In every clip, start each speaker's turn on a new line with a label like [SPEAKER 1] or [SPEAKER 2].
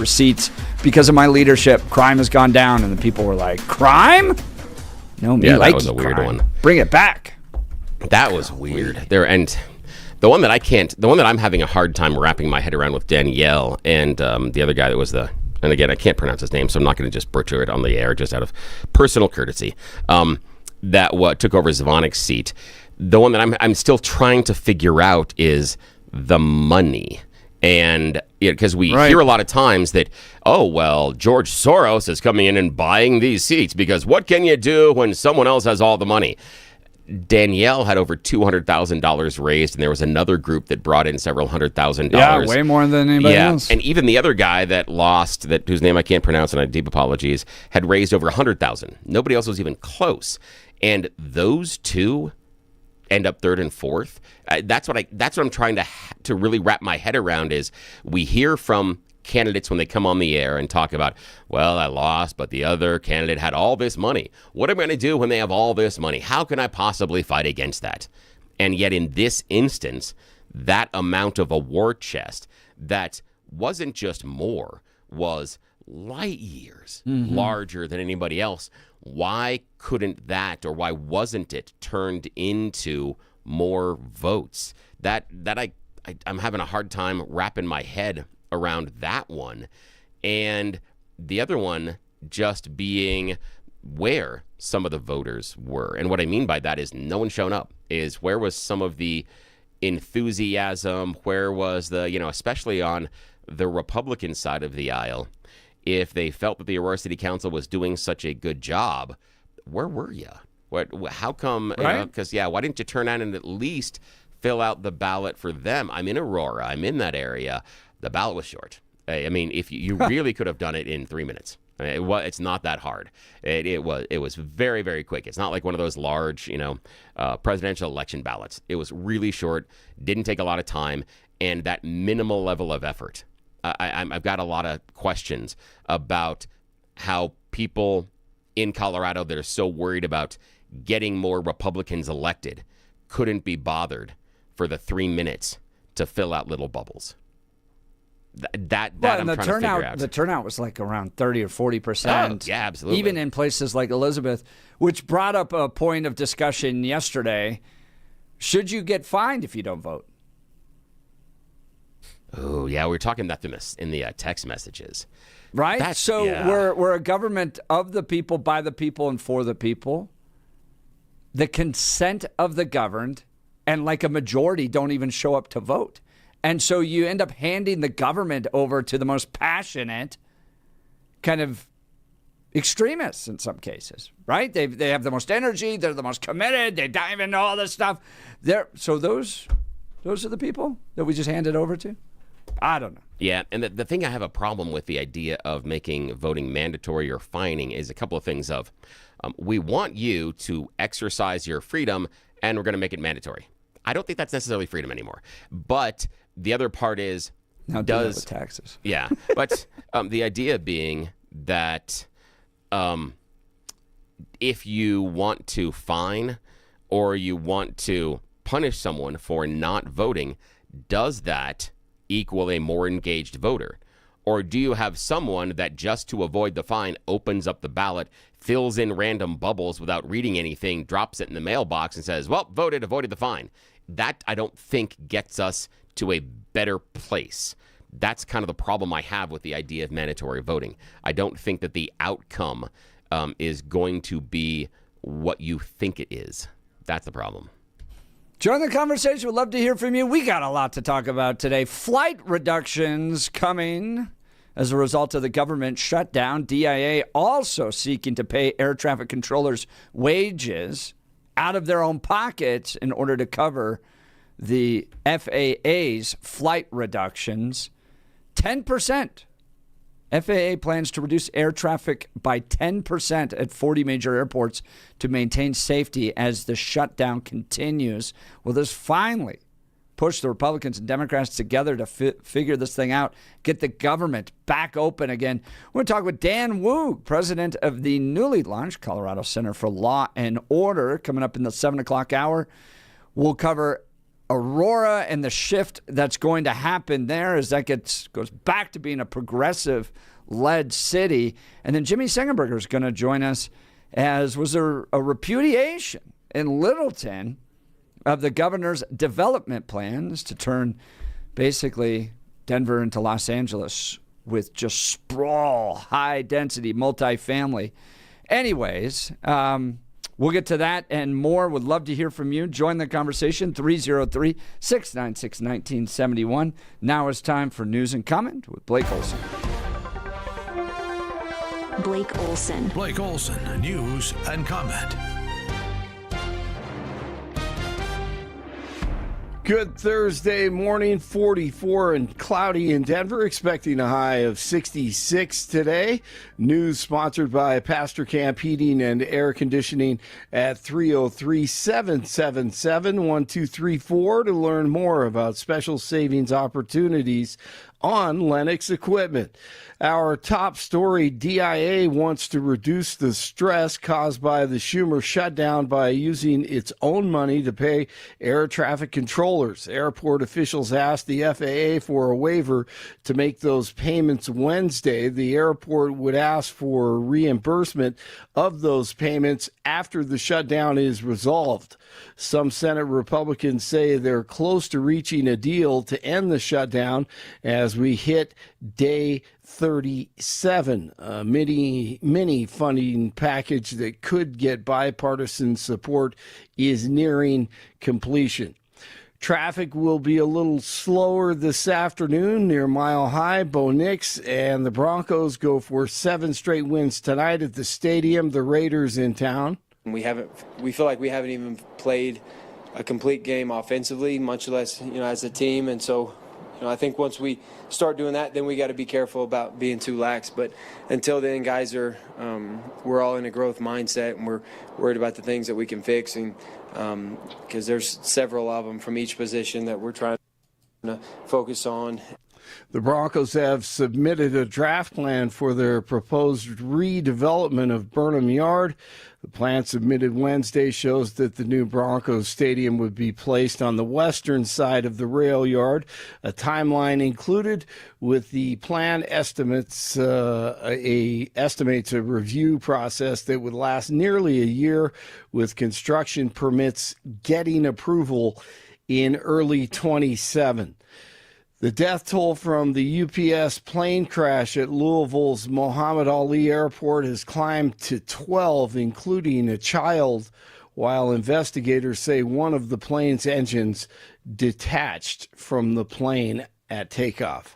[SPEAKER 1] receipts because of my leadership. Crime has gone down. And the people were like, crime? No, me like
[SPEAKER 2] that was a weird one.
[SPEAKER 1] Bring it back.
[SPEAKER 2] That was weird. And the one that I'm having a hard time wrapping my head around with Danielle and the other guy that was and again, I can't pronounce his name, so I'm not going to just butcher it on the air just out of personal courtesy. That took over Zvonik's seat. The one that I'm still trying to figure out is the money. And because we hear a lot of times that, oh, well, George Soros is coming in and buying these seats because what can you do when someone else has all the money? Danielle had over $200,000 raised, and there was another group that brought in several $100,000.
[SPEAKER 1] Yeah, way more than anybody else.
[SPEAKER 2] And even the other guy that lost, whose name I can't pronounce, and I have deep apologies, had raised over $100,000. Nobody else was even close. And those two end up third and fourth. That's what I'm trying to really wrap my head around. Is we hear from candidates when they come on the air and talk about, well, I lost, but the other candidate had all this money. What am I going to do when they have all this money? How can I possibly fight against that? And yet in this instance, that amount of a war chest that wasn't just more, was light years larger than anybody else. Why couldn't that, or why wasn't it turned into more votes? I'm having a hard time wrapping my head around that one. And the other one just being where some of the voters were. And what I mean by that is no one shown up. Is where was some of the enthusiasm? Where was the, especially on the Republican side of the aisle, if they felt that the Aurora City Council was doing such a good job, where were you? How come? Because, why didn't you turn out and at least fill out the ballot for them? I'm in Aurora. I'm in that area. The ballot was short. I mean, if you really could have done it in 3 minutes. It's not that hard. It was very, very quick. It's not like one of those large, presidential election ballots. It was really short, didn't take a lot of time, and that minimal level of effort. I've got a lot of questions about how people in Colorado that are so worried about getting more Republicans elected couldn't be bothered for the 3 minutes to fill out little bubbles. That I'm trying to figure out.
[SPEAKER 1] The turnout was like around 30 or 40%.
[SPEAKER 2] Oh, yeah, absolutely.
[SPEAKER 1] Even in places like Elizabeth, which brought up a point of discussion yesterday. Should you get fined if you don't vote?
[SPEAKER 2] Oh, yeah, we were talking about this in the text messages.
[SPEAKER 1] Right? We're a government of the people, by the people, and for the people. The consent of the governed, and like a majority don't even show up to vote. And so you end up handing the government over to the most passionate kind of extremists in some cases, right? They have the most energy. They're the most committed. They dive into all this stuff. So those are the people that we just handed over to? I don't know.
[SPEAKER 2] Yeah, and the thing I have a problem with the idea of making voting mandatory or fining is a couple of things of, we want you to exercise your freedom, and we're going to make it mandatory. I don't think that's necessarily freedom anymore. But the other part is,
[SPEAKER 1] now do that with taxes.
[SPEAKER 2] Yeah, but the idea being that if you want to fine or you want to punish someone for not voting, does that equal a more engaged voter? Or do you have someone that just to avoid the fine opens up the ballot, fills in random bubbles without reading anything, drops it in the mailbox and says, well, voted, avoided the fine? That I don't think gets us to a better place. That's kind of the problem I have with the idea of mandatory voting. I don't think that the outcome is going to be what you think it is. That's the problem.
[SPEAKER 1] Join the conversation. We'd love to hear from you. We got a lot to talk about today. Flight reductions coming as a result of the government shutdown. DIA also seeking to pay air traffic controllers wages out of their own pockets in order to cover the FAA's flight reductions. 10%. FAA plans to reduce air traffic by 10% at 40 major airports to maintain safety as the shutdown continues. Well, this finally pushed the Republicans and Democrats together to figure this thing out, get the government back open again. We're going to talk with Dan Wu, president of the newly launched Colorado Center for Law and Order, coming up in the 7 o'clock hour. We'll cover Aurora and the shift that's going to happen there as that goes back to being a progressive-led city. And then Jimmy Sengenberger is going to join us, as was there a repudiation in Littleton of the governor's development plans to turn basically Denver into Los Angeles with just sprawl, high-density, multifamily. Anyways, we'll get to that and more. Would love to hear from you. Join the conversation, 303-696-1971. Now it's time for News and Comment with Blake Olson.
[SPEAKER 3] Blake Olson.
[SPEAKER 4] Blake Olson, News and Comment.
[SPEAKER 5] Good Thursday morning, 44 and cloudy in Denver, expecting a high of 66 today. News sponsored by Pastor Camp Heating and Air Conditioning at 303-777-1234 to learn more about special savings opportunities on Lennox equipment. Our top story, DIA wants to reduce the stress caused by the Schumer shutdown by using its own money to pay air traffic controllers. Airport officials asked the FAA for a waiver to make those payments Wednesday. The airport would ask for reimbursement of those payments after the shutdown is resolved. Some Senate Republicans say they're close to reaching a deal to end the shutdown as we hit day 37, a mini funding package that could get bipartisan support is nearing completion. Traffic will be a little slower this afternoon near Mile High. Bo Nix and the Broncos go for 7 straight wins tonight at the stadium. The Raiders in town.
[SPEAKER 6] We feel like we haven't even played a complete game offensively, much less, as a team. And so, I think once we start doing that, then we got to be careful about being too lax. But until then, guys we're all in a growth mindset, and we're worried about the things that we can fix. And because there's several of them from each position that we're trying to focus on.
[SPEAKER 5] The Broncos have submitted a draft plan for their proposed redevelopment of Burnham Yard. The plan submitted Wednesday shows that the new Broncos stadium would be placed on the western side of the rail yard. A timeline included with the plan estimates estimates a review process that would last nearly a year, with construction permits getting approval in early 27. The death toll from the UPS plane crash at Louisville's Muhammad Ali Airport has climbed to 12, including a child, while investigators say one of the plane's engines detached from the plane at takeoff.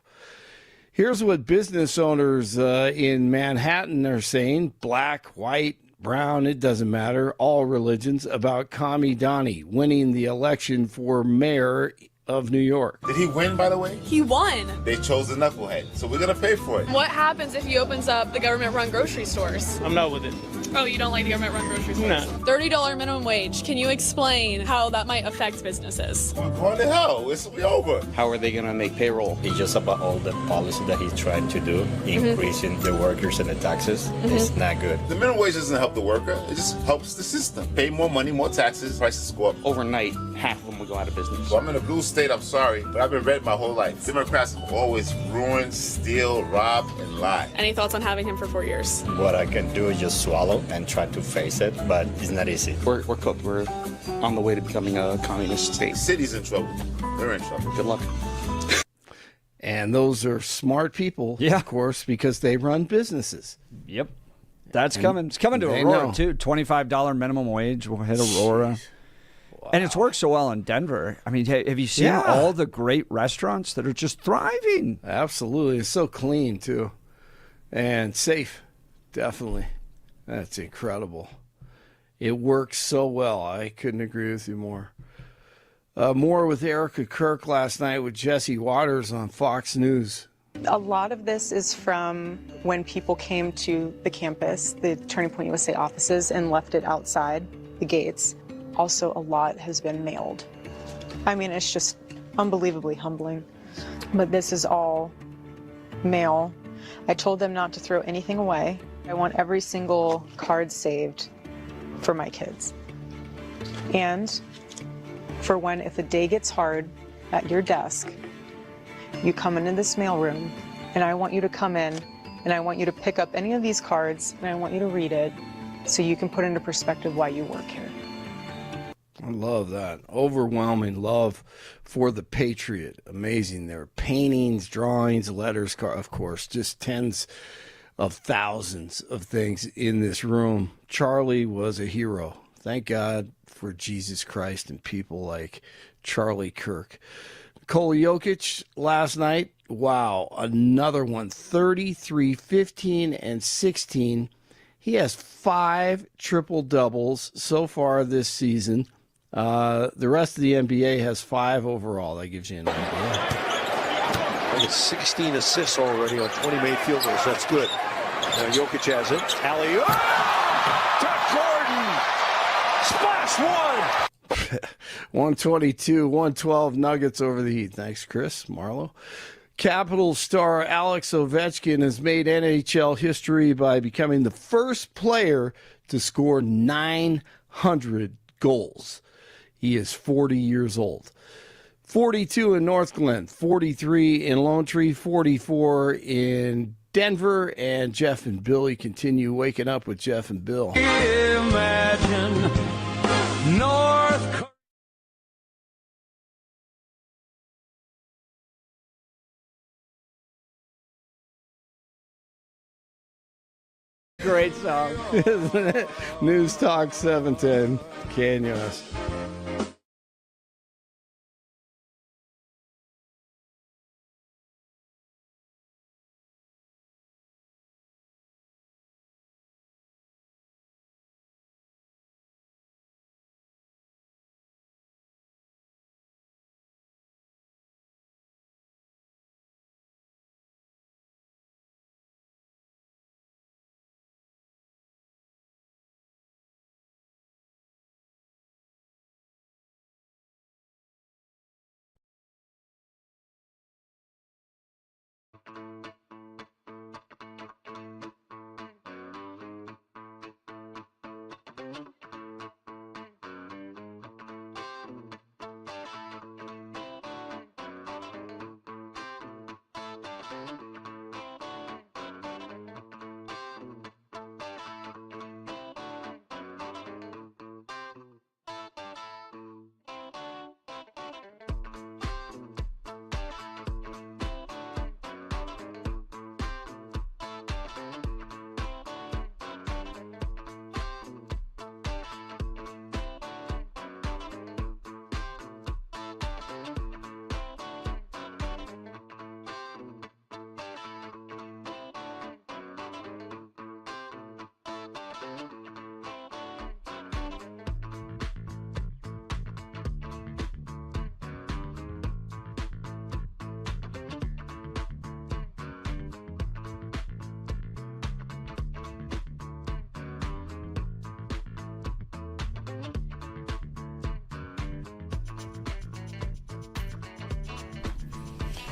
[SPEAKER 5] Here's what business owners in Manhattan are saying: black, white, brown, it doesn't matter, all religions, about Kami Dani winning the election for mayor of New York.
[SPEAKER 7] Did he win, by the way?
[SPEAKER 8] He won.
[SPEAKER 7] They chose the knucklehead, so we're gonna pay for it.
[SPEAKER 8] What happens if he opens up the government-run grocery stores?
[SPEAKER 9] I'm not with it.
[SPEAKER 8] Oh, you don't like the government-run grocery stores?
[SPEAKER 9] No.
[SPEAKER 8] $30 minimum wage. Can you explain how that might affect businesses?
[SPEAKER 7] We're going to hell. It's over.
[SPEAKER 9] How are they going to make payroll?
[SPEAKER 10] It's just about all the policy that he's trying to do, increasing the workers and the taxes. It's not good.
[SPEAKER 7] The minimum wage doesn't help the worker. It just helps the system. Pay more money, more taxes, prices go up.
[SPEAKER 9] Overnight, half of them will go out of business.
[SPEAKER 7] So I'm in a blue state, I'm sorry, but I've been red my whole life. Democrats have always ruined, steal, rob, and lie.
[SPEAKER 8] Any thoughts on having him for 4 years?
[SPEAKER 10] What I can do is just swallow and try to face it, but it's not easy.
[SPEAKER 9] We're cooked. We're on the way to becoming a communist state.
[SPEAKER 7] The city's in trouble. We're in trouble.
[SPEAKER 9] Good luck.
[SPEAKER 5] And those are smart people, of course, because they run businesses.
[SPEAKER 1] Yep. That's coming. It's coming to Aurora, too. $25 minimum wage will hit Aurora. Wow. And it's worked so well in Denver. I mean, have you seen all the great restaurants that are just thriving?
[SPEAKER 5] Absolutely. It's so clean, too. And safe, definitely. That's incredible. It works so well. I couldn't agree with you more. More with Erica Kirk last night with Jesse Waters on Fox News.
[SPEAKER 11] A lot of this is from when people came to the campus, the Turning Point USA offices, and left it outside the gates. Also, a lot has been mailed. I mean, it's just unbelievably humbling. But this is all mail. I told them not to throw anything away. I want every single card saved for my kids. And for when, if the day gets hard at your desk, you come into this mailroom, and I want you to come in, and I want you to pick up any of these cards, and I want you to read it so you can put into perspective why you work here.
[SPEAKER 5] I love that. Overwhelming love for the Patriot. Amazing. There are paintings, drawings, letters, of course, just tens of thousands of things in this room. Charlie was a hero. Thank God for Jesus Christ and people like Charlie Kirk. Nikola Jokic last night, wow, another one, 33, 15, and 16. He has 5 triple-doubles so far this season. The rest of the NBA has 5 overall. That gives you an idea.
[SPEAKER 12] He 16 assists already on 20 made field goals. That's good. Now Jokic has it. Alley-oop to Gordon. Splash one.
[SPEAKER 5] 122, 112 Nuggets over the Heat. Thanks, Chris Marlowe. Capitals star Alex Ovechkin has made NHL history by becoming the first player to score 900 goals. He is 40 years old. 42 in North Glen, 43 in Lone Tree, 44 in Denver, and Jeff and Billy continue waking up with Jeff and Bill.
[SPEAKER 13] Imagine North.
[SPEAKER 1] Great song.
[SPEAKER 5] Isn't it? News Talk 710, KNUS.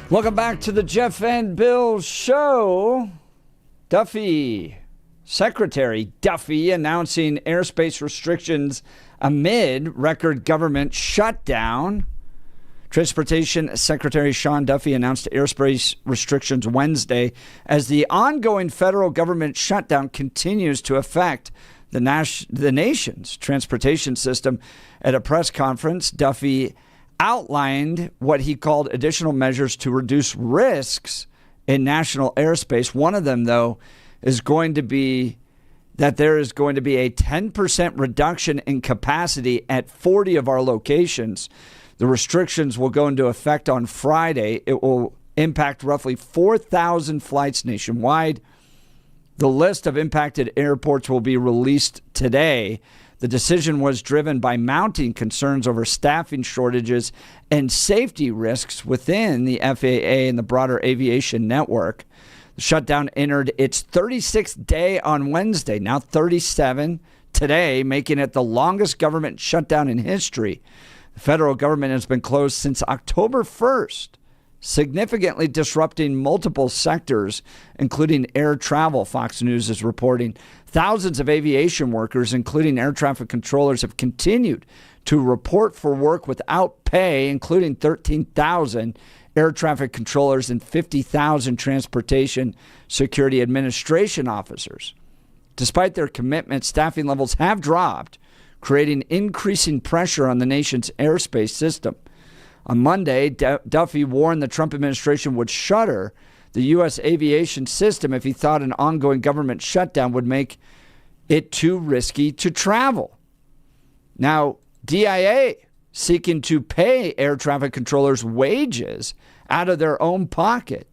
[SPEAKER 1] Welcome back to the Jeff and Bill Show. Secretary Duffy announcing airspace restrictions amid record government shutdown. Transportation Secretary Sean Duffy announced airspace restrictions Wednesday as the ongoing federal government shutdown continues to affect the nation's transportation system. At a press conference, Duffy outlined what he called additional measures to reduce risks in national airspace. One of them, though, is going to be that there is going to be a 10% reduction in capacity at 40 of our locations. The restrictions will go into effect on Friday. It will impact roughly 4,000 flights nationwide. The list of impacted airports will be released today. The decision was driven by mounting concerns over staffing shortages and safety risks within the FAA and the broader aviation network. The shutdown entered its 36th day on Wednesday, now 37 today, making it the longest government shutdown in history. The federal government has been closed since October 1st, significantly disrupting multiple sectors, including air travel, Fox News is reporting. Thousands of aviation workers, including air traffic controllers, have continued to report for work without pay, including 13,000 air traffic controllers and 50,000 transportation security administration officers. Despite their commitment, staffing levels have dropped, creating increasing pressure on the nation's airspace system. On Monday, Duffy warned the Trump administration would shutter the U.S. aviation system if he thought an ongoing government shutdown would make it too risky to travel. Now, DIA seeking to pay air traffic controllers wages out of their own pocket.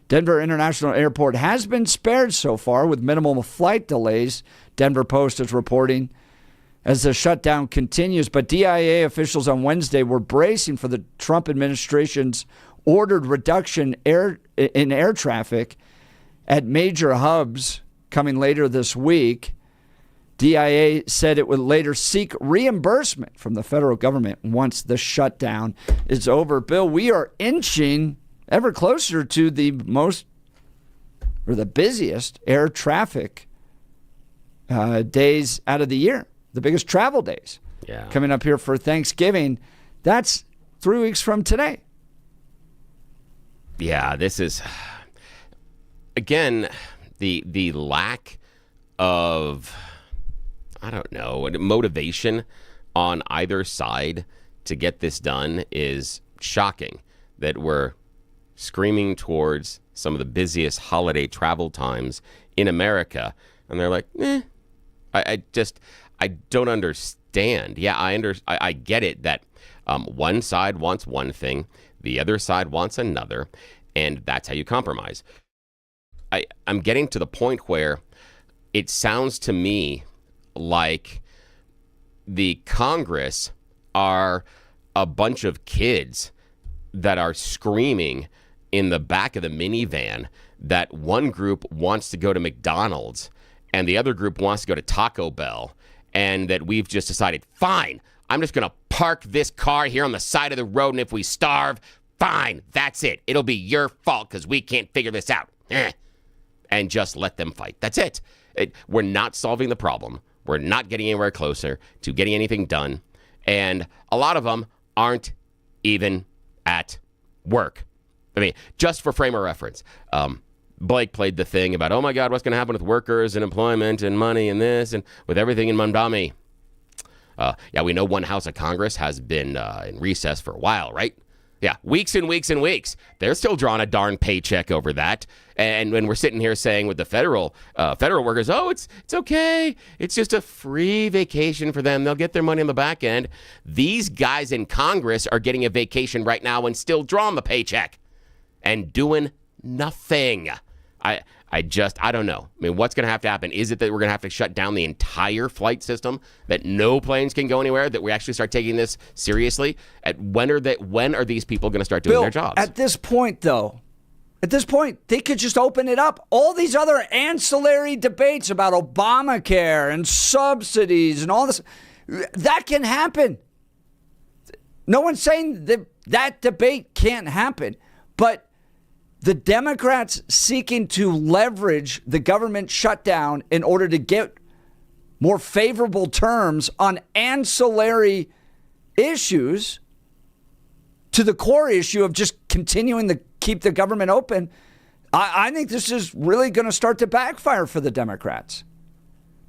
[SPEAKER 1] Denver International Airport has been spared so far with minimal flight delays, Denver Post is reporting, as the shutdown continues. But DIA officials on Wednesday were bracing for the Trump administration's ordered reduction in air traffic at major hubs coming later this week. DIA said it would later seek reimbursement from the federal government once the shutdown is over. Bill, we are inching ever closer to the busiest air traffic days out of the year, the biggest travel days.
[SPEAKER 2] Yeah. Coming
[SPEAKER 1] up here for Thanksgiving. That's 3 weeks from today.
[SPEAKER 2] Yeah, this is, again, the lack of, I don't know, motivation on either side to get this done is shocking. That we're screaming towards some of the busiest holiday travel times in America, and they're like, I don't understand. Yeah, I get it that one side wants one thing, the other side wants another, and that's how you compromise. I'm getting to the point where it sounds to me like the Congress are a bunch of kids that are screaming in the back of the minivan that one group wants to go to McDonald's and the other group wants to go to Taco Bell, and that we've just decided, fine, I'm just going to park this car here on the side of the road, and if we starve, fine, that's it. It'll be your fault because we can't figure this out. And just let them fight. That's it. We're not solving the problem. We're not getting anywhere closer to getting anything done. And a lot of them aren't even at work. I mean, just for frame of reference, Blake played the thing about, oh my God, what's going to happen with workers and employment and money and this and with everything in Mondami. Yeah, we know one house of Congress has been in recess for a while, right? Yeah, weeks and weeks and weeks. They're still drawing a darn paycheck over that. And when we're sitting here saying with the federal workers, oh, it's okay. It's just a free vacation for them. They'll get their money on the back end. These guys in Congress are getting a vacation right now and still drawing the paycheck and doing nothing. I don't know. I mean, what's going to have to happen? Is it that we're going to have to shut down the entire flight system, that no planes can go anywhere, that we actually start taking this seriously? When are these people going to start doing
[SPEAKER 1] Bill,
[SPEAKER 2] their jobs?
[SPEAKER 1] At this point, they could just open it up. All these other ancillary debates about Obamacare and subsidies and all this, that can happen. No one's saying that debate can't happen, but the Democrats seeking to leverage the government shutdown in order to get more favorable terms on ancillary issues to the core issue of just continuing to keep the government open, I think this is really going to start to backfire for the Democrats.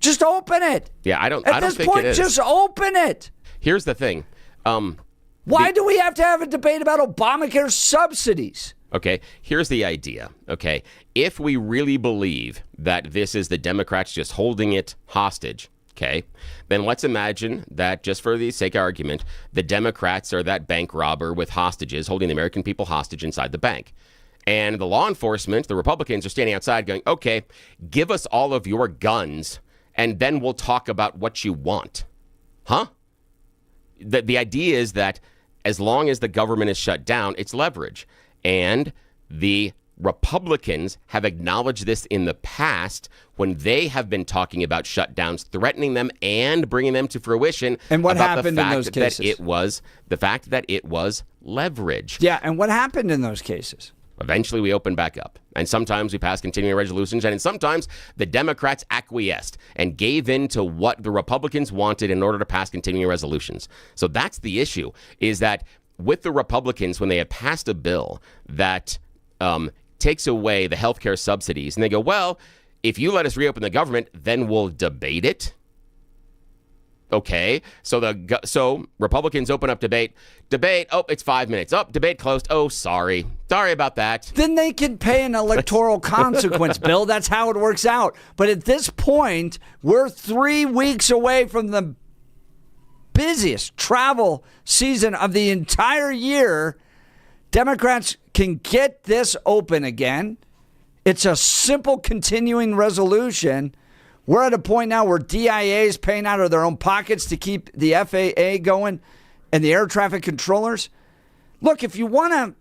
[SPEAKER 1] Just open it.
[SPEAKER 2] Yeah, I don't
[SPEAKER 1] think it is. At this point, just open it.
[SPEAKER 2] Here's the thing.
[SPEAKER 1] Why do we have to have a debate about Obamacare subsidies?
[SPEAKER 2] Okay, here's the idea, okay? If we really believe that this is the Democrats just holding it hostage, okay, then let's imagine that, just for the sake of argument, the Democrats are that bank robber with hostages holding the American people hostage inside the bank. And the law enforcement, the Republicans, are standing outside going, okay, give us all of your guns, and then we'll talk about what you want. Huh? The idea is that as long as the government is shut down, it's leverage. And the Republicans have acknowledged this in the past when they have been talking about shutdowns, threatening them and bringing them to fruition.
[SPEAKER 1] And what happened in those cases?
[SPEAKER 2] The fact that it was leverage.
[SPEAKER 1] Yeah, and what happened in those cases?
[SPEAKER 2] Eventually we opened back up. And sometimes we passed continuing resolutions, and sometimes the Democrats acquiesced and gave in to what the Republicans wanted in order to pass continuing resolutions. So that's the issue, is that with the Republicans, when they had passed a bill that takes away the health care subsidies, and they go, well, if you let us reopen the government, then we'll debate it. Okay, so Republicans open up debate. Oh, it's 5 minutes. Oh, debate closed. Oh, sorry about that.
[SPEAKER 1] Then they can pay an electoral consequence, Bill. That's how it works out. But at this point, we're 3 weeks away from the busiest travel season of the entire year. Democrats can get this open again. It's a simple continuing resolution. We're at a point now where DIA is paying out of their own pockets to keep the FAA going and the air traffic controllers. Look, if you want to,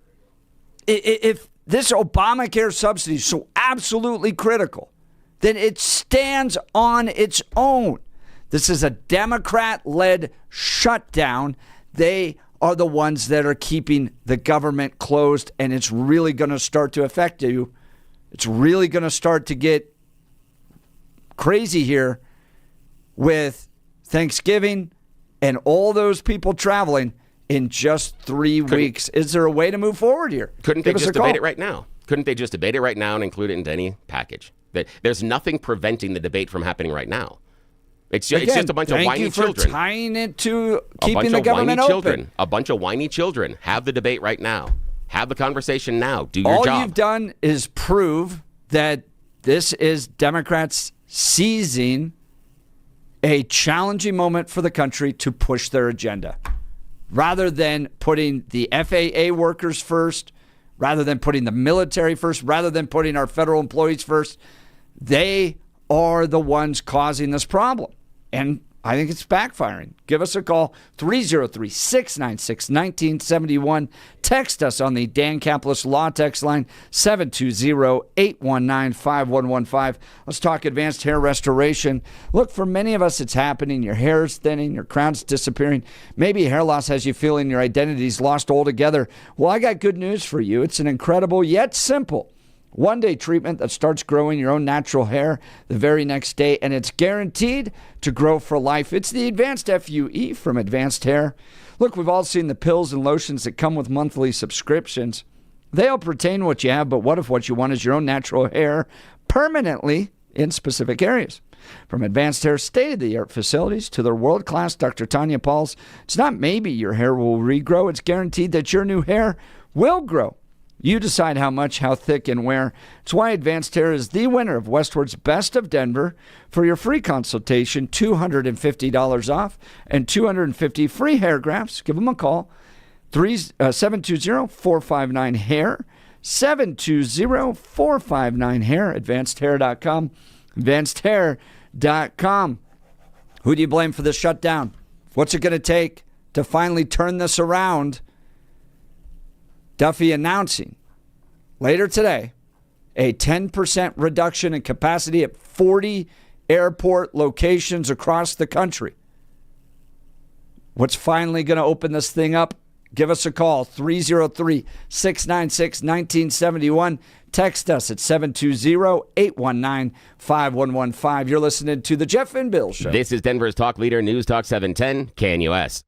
[SPEAKER 1] if this Obamacare subsidy is so absolutely critical, then it stands on its own. This is a Democrat-led shutdown. They are the ones that are keeping the government closed, and it's really going to start to affect you. It's really going to start to get crazy here with Thanksgiving and all those people traveling in just 3 weeks. Is there a way to move forward here?
[SPEAKER 2] Couldn't they just debate it right now? Couldn't they just debate it right now and include it into any package? There's nothing preventing the debate from happening right now. It's just a bunch of whiny children.
[SPEAKER 1] Thank you for tying it to keeping the government open.
[SPEAKER 2] A bunch of whiny children. Have the debate right now. Have the conversation now. Do your job.
[SPEAKER 1] All you've done is prove that this is Democrats seizing a challenging moment for the country to push their agenda. Rather than putting the FAA workers first, rather than putting the military first, rather than putting our federal employees first, they are the ones causing this problem. And I think it's backfiring. Give us a call, 303-696-1971. Text us on the Dan Caplis Law Text line, 720-819-5115. Let's talk advanced hair restoration. Look, for many of us, it's happening. Your hair is thinning, your crown's disappearing. Maybe hair loss has you feeling your identity's lost altogether. Well, I got good news for you. It's an incredible yet simple one-day treatment that starts growing your own natural hair the very next day, and it's guaranteed to grow for life. It's the Advanced FUE from Advanced Hair. Look, we've all seen the pills and lotions that come with monthly subscriptions. They help retain what you have, but what if what you want is your own natural hair permanently in specific areas? From Advanced Hair's state-of-the-art facilities to their world-class Dr. Tanya Pauls, it's not maybe your hair will regrow. It's guaranteed that your new hair will grow. You decide how much, how thick, and where. It's why Advanced Hair is the winner of Westward's Best of Denver. For your free consultation, $250 off and 250 free hair grafts. Give them a call, 720-459-HAIR, 720-459-HAIR, advancedhair.com, advancedhair.com. Who do you blame for this shutdown? What's it going to take to finally turn this around? Duffy announcing later today a 10% reduction in capacity at 40 airport locations across the country. What's finally going to open this thing up? Give us a call, 303-696-1971. Text us at 720-819-5115. You're listening to The Jeff and Bill Show.
[SPEAKER 2] This is Denver's talk leader, News Talk 710, KNUS.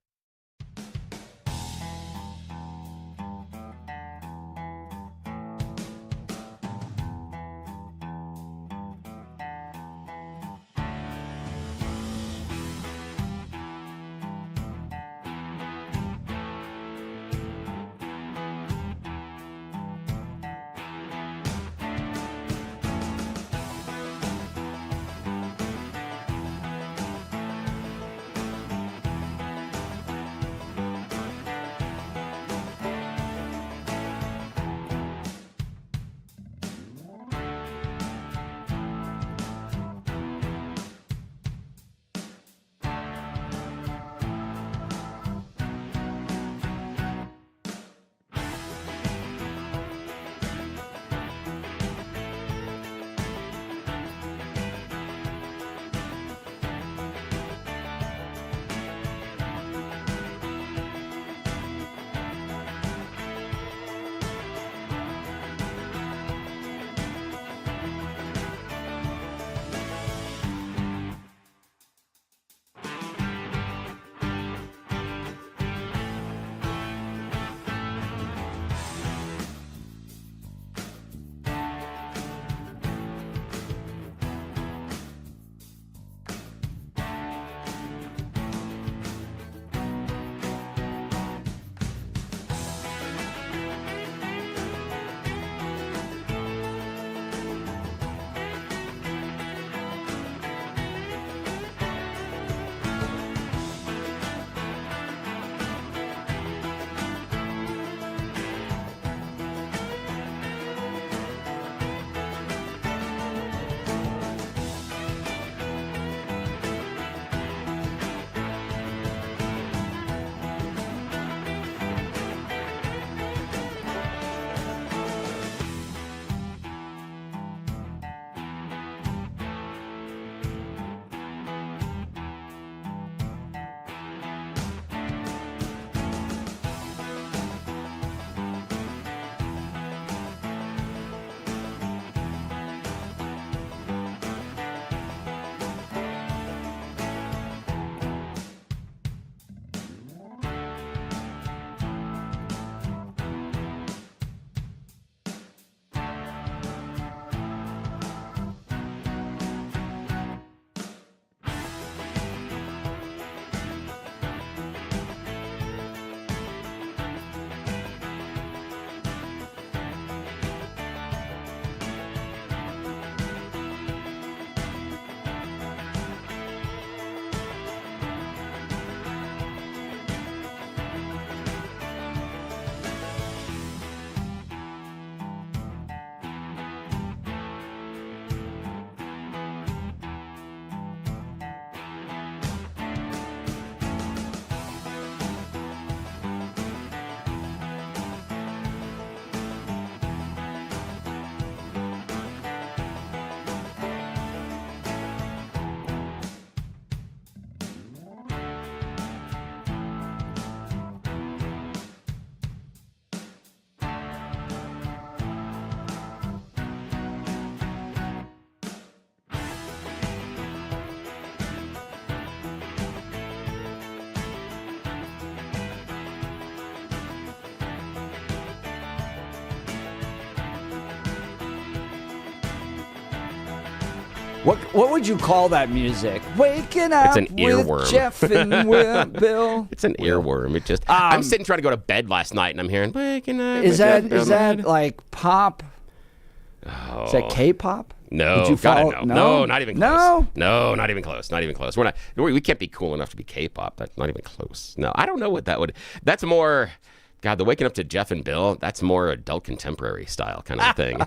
[SPEAKER 1] What would you call that music? Waking up
[SPEAKER 2] It's an earworm.
[SPEAKER 1] with Jeff and Bill.
[SPEAKER 2] It's an earworm. It just. I'm sitting trying to go to bed last night, and I'm hearing "Waking Up."
[SPEAKER 1] Is that like pop?
[SPEAKER 2] Oh.
[SPEAKER 1] Is that K-pop?
[SPEAKER 2] No, no, not even close. No, not even close. Not even close. We can't be cool enough to be K-pop. That's not even close. No, I don't know what that would. That's more. God, the Waking Up to Jeff and Bill, that's more adult contemporary style kind of thing.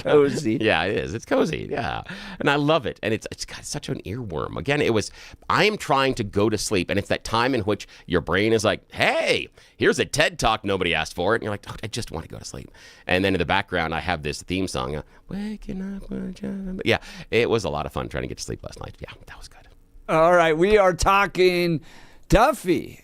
[SPEAKER 1] Cozy.
[SPEAKER 2] Yeah, it is. It's cozy. Yeah. And I love it. And it's got such an earworm. Again, I am trying to go to sleep. And it's that time in which your brain is like, hey, here's a TED Talk nobody asked for it. And you're like, oh, I just want to go to sleep. And then in the background, I have this theme song, Waking Up with Jeff and Bill. Yeah, it was a lot of fun trying to get to sleep last night. Yeah, that was good.
[SPEAKER 1] All right, we are talking Duffy.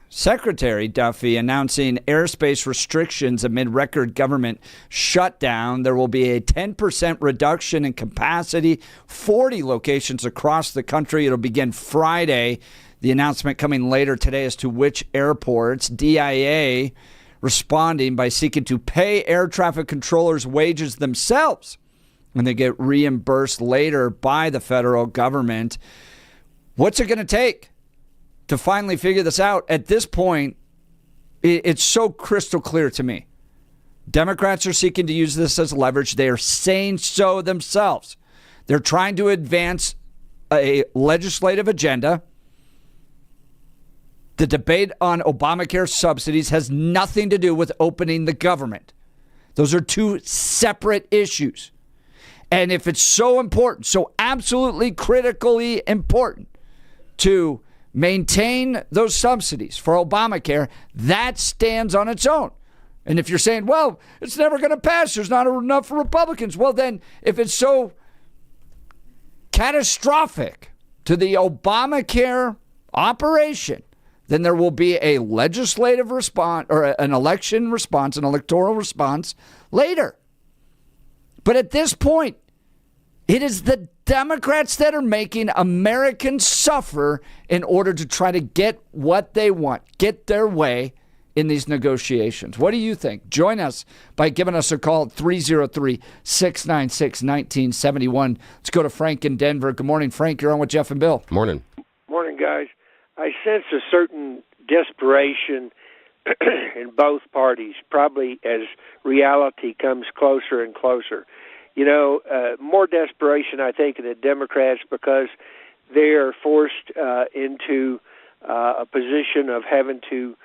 [SPEAKER 1] Secretary Duffy announcing airspace restrictions amid record government shutdown. There will be a 10% reduction in capacity, 40 locations across the country. It'll begin Friday. The announcement coming later today as to which airports. DIA responding by seeking to pay air traffic controllers wages themselves when they get reimbursed later by the federal government. What's it going to take to finally figure this out? At this point, it's so crystal clear to me. Democrats are seeking to use this as leverage. They are saying so themselves. They're trying to advance a legislative agenda. The debate on Obamacare subsidies has nothing to do with opening the government. Those are two separate issues. And if it's so important, so absolutely critically important to maintain those subsidies for Obamacare, that stands on its own. And if you're saying, well, it's never going to pass, there's not enough for Republicans, well then, if it's so catastrophic to the Obamacare operation, then there will be a legislative response or an election response, an electoral response later. But at this point, it is the Democrats that are making Americans suffer in order to try to get what they want, get their way in these negotiations. What do you think? Join us by giving us a call at 303-696-1971. Let's go to Frank in Denver. Good morning, Frank. You're on with Jeff and Bill.
[SPEAKER 2] Morning.
[SPEAKER 14] Morning, guys. I sense a certain desperation in both parties, probably as reality comes closer and closer. You know, more desperation, I think, in the Democrats because they are forced into a position of having to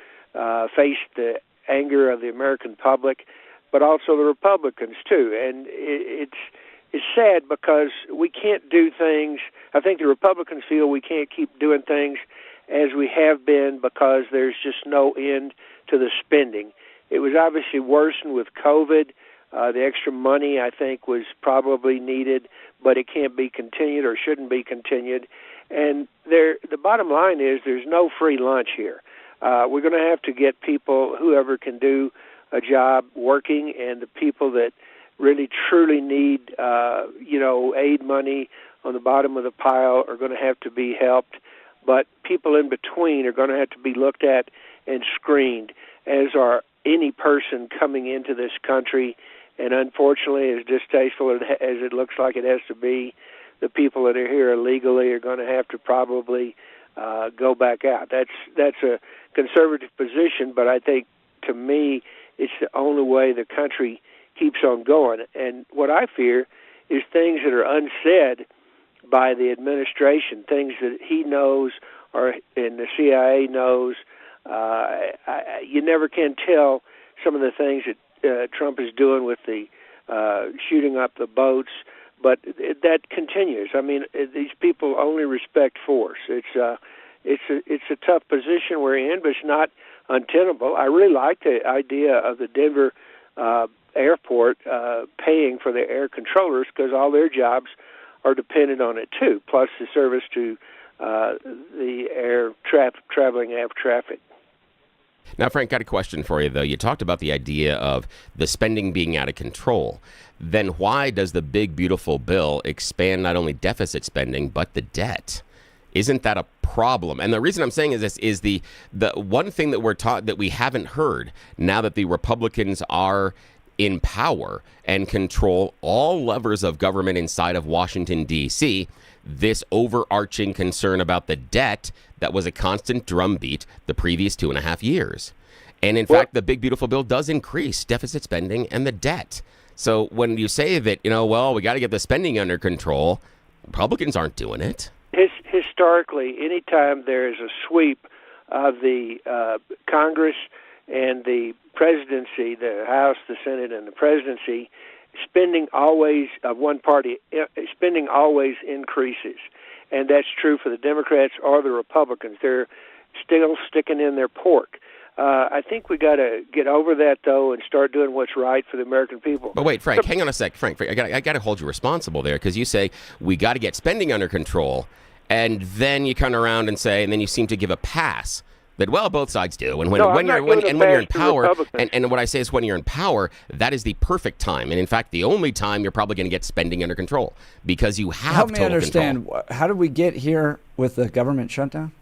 [SPEAKER 14] face the anger of the American public, but also the Republicans, too. And it's sad because we can't do things. I think the Republicans feel we can't keep doing things as we have been because there's just no end to the spending. It was obviously worsened with COVID. The extra money, I think, was probably needed, but it can't be continued or shouldn't be continued. And the bottom line is there's no free lunch here. We're going to have to get people, whoever can do a job, working, and the people that really truly need, aid money on the bottom of the pile are going to have to be helped. But people in between are going to have to be looked at and screened, as are any person coming into this country. And unfortunately, as distasteful as it looks like it has to be, the people that are here illegally are going to have to probably go back out. That's a conservative position, but I think, to me, it's the only way the country keeps on going. And what I fear is things that are unsaid by the administration, things that he knows and the CIA knows. You never can tell some of the things that Trump is doing with the shooting up the boats, but that continues. I mean, these people only respect force. It's a tough position we're in, but it's not untenable. I really like the idea of the Denver airport paying for the air controllers because all their jobs are dependent on it too, plus the service to the traveling air traffic.
[SPEAKER 2] Now, Frank, got a question for you, though. You talked about the idea of the spending being out of control. Then why does the big, beautiful bill expand not only deficit spending, but the debt? Isn't that a problem? And the reason I'm saying is this is the one thing that we're taught that we haven't heard now that the Republicans are in power and control all levers of government inside of Washington, D.C., this overarching concern about the debt that was a constant drumbeat the previous 2.5 years. And in fact, the big, beautiful bill does increase deficit spending and the debt. So when you say that, we got to get the spending under control, Republicans aren't doing it.
[SPEAKER 14] Historically, anytime there is a sweep of the Congress and the presidency, the House, the Senate, and the presidency, spending always of one party, spending always increases. And that's true for the Democrats or the Republicans. They're still sticking in their pork. I think we got to get over that, though, and start doing what's right for the American people.
[SPEAKER 2] But wait, Frank, hang on a sec. Frank, I got to hold you responsible there, because you say we got to get spending under control, and then you come around and say, and then you seem to give a pass that, well, both sides do. And when you're in power, and what I say is when you're in power, that is the perfect time. And in fact, the only time you're probably going to get spending under control, because you have
[SPEAKER 1] Help me
[SPEAKER 2] total
[SPEAKER 1] understand,
[SPEAKER 2] control.
[SPEAKER 1] how did we get here with the government shutdown?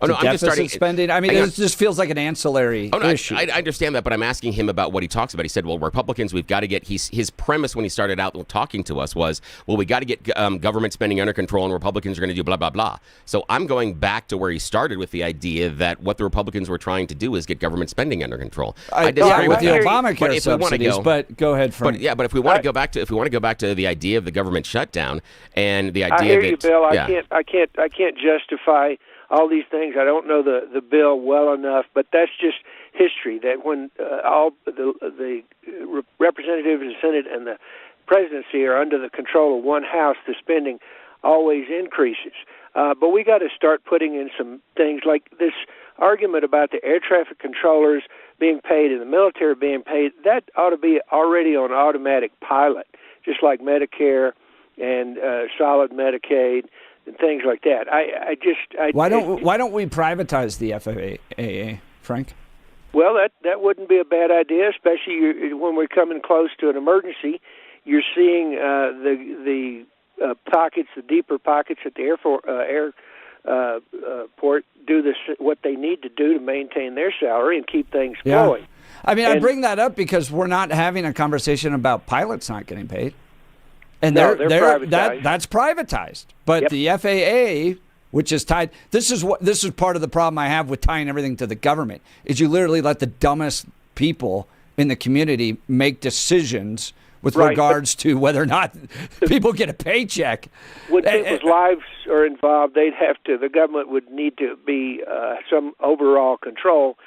[SPEAKER 2] Oh, no, I'm just starting
[SPEAKER 1] spending. I mean, it just feels like an ancillary issue.
[SPEAKER 2] I understand that, but I'm asking him about what he talks about. He said, well, Republicans, we've got to get, his premise when he started out talking to us was, well, we got to get government spending under control, and Republicans are going to do blah, blah, blah. So I'm going back to where he started with the idea that what the Republicans were trying to do is get government spending under control.
[SPEAKER 1] I disagree with the Obamacare subsidies, but go ahead, Frank.
[SPEAKER 2] But if we want to go back to the idea of the government shutdown and the idea
[SPEAKER 14] I hear
[SPEAKER 2] that,
[SPEAKER 14] you, Bill. I can't justify all these things. I don't know the bill well enough, but that's just history. That when all the representatives, the Senate, and the presidency are under the control of one house, the spending always increases. But we got to start putting in some things like this argument about the air traffic controllers being paid and the military being paid. That ought to be already on automatic pilot, just like Medicare and solid Medicaid and things like that.
[SPEAKER 1] Why don't we privatize the FAA, Frank?
[SPEAKER 14] Well, that wouldn't be a bad idea, especially when we're coming close to an emergency. You're seeing the pockets, the deeper pockets at the airport do what they need to do to maintain their salary and keep things flowing.
[SPEAKER 1] I mean, I bring that up because we're not having a conversation about pilots not getting paid. And they're privatized. That's privatized. But the FAA, which is tied, this is part of the problem I have with tying everything to the government, is you literally let the dumbest people in the community make decisions with regards to whether or not people get a paycheck.
[SPEAKER 14] When people's lives are involved, the government would need to be some overall control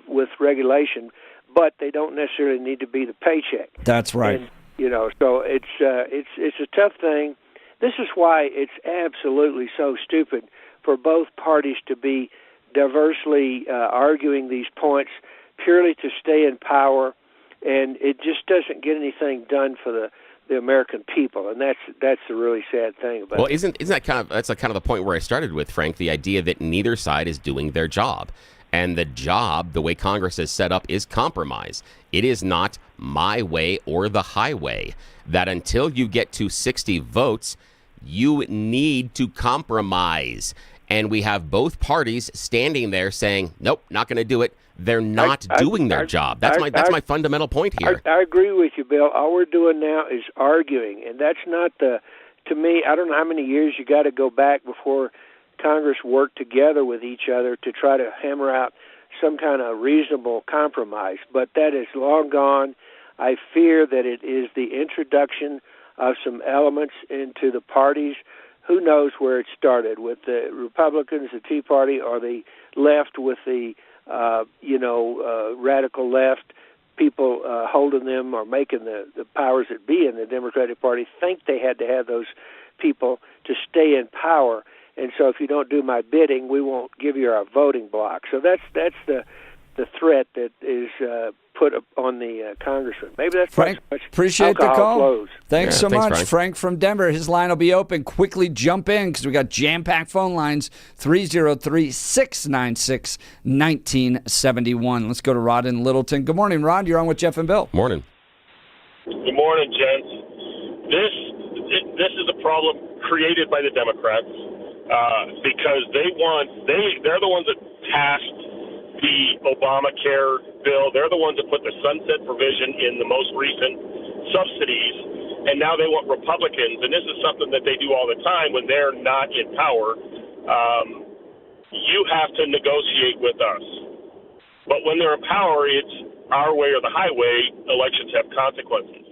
[SPEAKER 14] with regulation, but they don't necessarily need to be the paycheck.
[SPEAKER 1] That's right.
[SPEAKER 14] And, so it's a tough thing. This is why it's absolutely so stupid for both parties to be diversely arguing these points purely to stay in power, and it just doesn't get anything done for the American people, and that's the really sad thing about it.
[SPEAKER 2] Well, isn't that that's kind of the point where I started with, Frank, the idea that neither side is doing their job. And the job, the way Congress is set up, is compromise. It is not my way or the highway. That until you get to 60 votes, you need to compromise. And we have both parties standing there saying, nope, not going to do it. They're not doing their job. That's my fundamental point here.
[SPEAKER 14] I agree with you, Bill. All we're doing now is arguing. And that's not to me, I don't know how many years you got to go back before Congress worked together with each other to try to hammer out some kind of reasonable compromise. But that is long gone. I fear that it is the introduction of some elements into the parties. Who knows where it started, with the Republicans, the Tea Party, or the left with the, radical left, people holding them or making the powers that be in the Democratic Party think they had to have those people to stay in power. And so if you don't do my bidding, we won't give you our voting block. So that's the threat that is put on the congressman. Maybe that's
[SPEAKER 1] Frank, appreciate the call.
[SPEAKER 14] Flows.
[SPEAKER 1] Thanks so
[SPEAKER 2] thanks,
[SPEAKER 1] much. Frank from Denver. His line will be open. Quickly jump in because we got jam-packed phone lines, 303-696-1971. Let's go to Rod in Littleton. Good morning, Rod. You're on with Jeff and Bill.
[SPEAKER 2] Morning.
[SPEAKER 15] Good morning, gents. This is a problem created by the Democrats. Because they're the ones that passed the Obamacare bill. They're the ones that put the sunset provision in the most recent subsidies, and now they want Republicans, and this is something that they do all the time when they're not in power. You have to negotiate with us. But when they're in power, it's our way or the highway. Elections have consequences.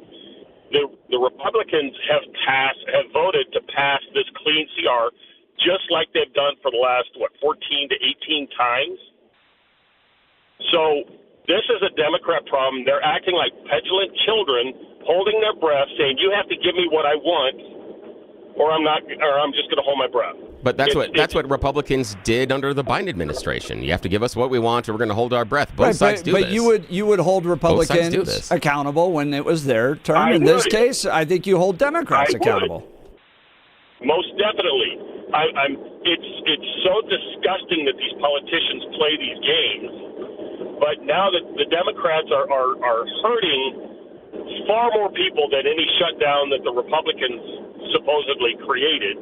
[SPEAKER 15] The Republicans have voted to pass this clean CR just like they've done for the last, 14 to 18 times. So this is a Democrat problem. They're acting like petulant children, holding their breath, saying, you have to give me what I want, or I'm just going to hold my breath.
[SPEAKER 2] But that's what Republicans did under the Biden administration. You have to give us what we want, or we're going to hold our breath. Both sides do this.
[SPEAKER 1] But you would hold Republicans accountable when it was their turn. In this case, I think you hold Democrats accountable.
[SPEAKER 15] Most definitely. It's so disgusting that these politicians play these games. But now that the Democrats are hurting far more people than any shutdown that the Republicans supposedly created.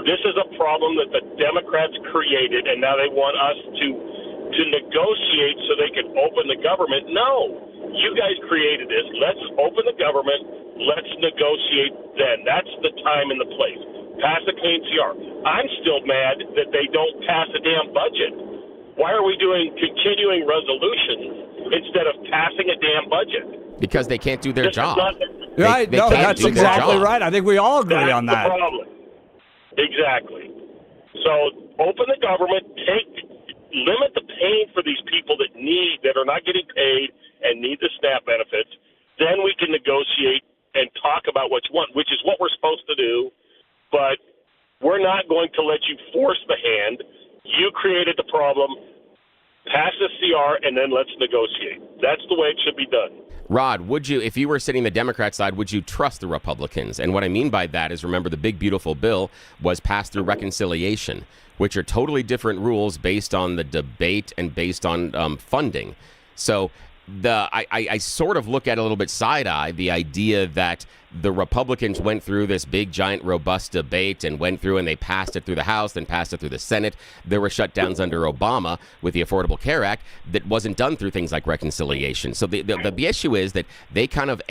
[SPEAKER 15] This is a problem that the Democrats created, and now they want us to negotiate so they can open the government. No, you guys created this. Let's open the government. Let's negotiate then. That's the time and the place. Pass a clean CR. I'm still mad that they don't pass a damn budget. Why are we doing continuing resolutions instead of passing a damn budget?
[SPEAKER 2] Because they can't do their job.
[SPEAKER 1] Right? No, that's exactly right. I think we all agree on that.
[SPEAKER 15] That's the problem. Exactly. So open the government, limit the pain for these people that are not getting paid and need the SNAP benefits. Then we can negotiate and talk about what you want, which is what we're supposed to do. But we're not going to let you force the hand. You created the problem. Pass the CR, and then let's negotiate. That's the way it should be done.
[SPEAKER 2] Rod, would you, if you were sitting the Democrat side, would you trust the Republicans? And what I mean by that is, remember, the big, beautiful bill was passed through reconciliation, which are totally different rules based on the debate and based on funding. So I sort of look at it a little bit side-eye, the idea that the Republicans went through this big, giant, robust debate and went through and they passed it through the House, then passed it through the Senate. There were shutdowns under Obama with the Affordable Care Act that wasn't done through things like reconciliation. So the issue is that they kind of